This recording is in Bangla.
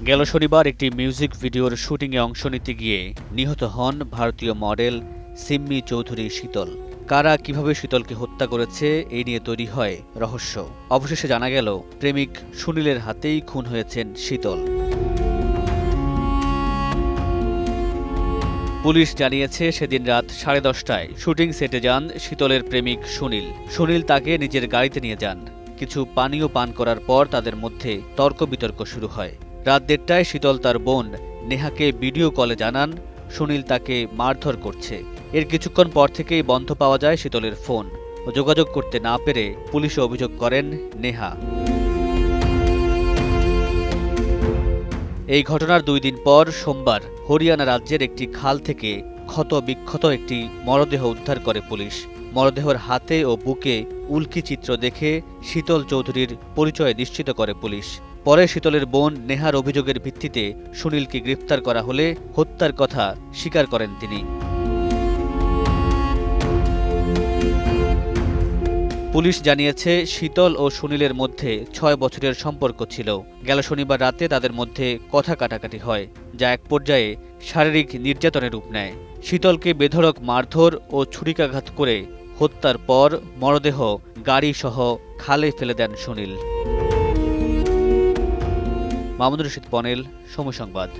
গেল শনিবার একটি মিউজিক ভিডিওর শুটিংয়ে অংশ নিতে গিয়ে নিহত হন ভারতীয় মডেল সিম্মি চৌধুরী শীতল। কারা কিভাবে শীতলকে হত্যা করেছে এই নিয়ে তৈরি হয় রহস্য। অবশেষে জানা গেল প্রেমিক সুনীলের হাতেই খুন হয়েছেন শীতল। পুলিশ জানিয়েছে সেদিন রাত 10:30টায় শুটিং সেটে যান শীতলের প্রেমিক সুনীল। সুনীল তাকে নিজের গাড়িতে নিয়ে যান। কিছু পানীয় পান করার পর তাদের মধ্যে তর্ক বিতর্ক শুরু হয়। রাত 1:30টায় শীতল তার বোন নেহাকে ভিডিও কলে জানান সুনীল তাকে মারধর করছে। এর কিছুক্ষণ পর থেকেই বন্ধ পাওয়া যায় শীতলের ফোন। যোগাযোগ করতে না পেরে পুলিশে অভিযোগ করেন নেহা। এই ঘটনার 2 দিন পর সোমবার হরিয়ানা রাজ্যের একটি খাল থেকে ক্ষত বিক্ষত একটি মরদেহ উদ্ধার করে পুলিশ। মরদেহের হাতে ও বুকে উল্কি চিত্র দেখে শীতল চৌধুরীর পরিচয় নিশ্চিত করে পুলিশ। পরে শীতলের বোন নেহার অভিযোগের ভিত্তিতে সুনীলকে গ্রেফতার করা হলে হত্যার কথা স্বীকার করেন তিনি। পুলিশ জানিয়েছে শীতল ও সুনীলের মধ্যে 6 বছরের সম্পর্ক ছিল। গেল শনিবার রাতে তাদের মধ্যে কথা কাটাকাটি হয়, যা এক পর্যায়ে শারীরিক নির্যাতনের রূপ নেয়। শীতলকে বেধড়ক মারধর ও ছুরিকাঘাত করে হত্যার পর মরদেহ গাড়িসহ খালে ফেলে দেন সুনীল। মামুনুর রশীদ পনেল, সময় সংবাদ।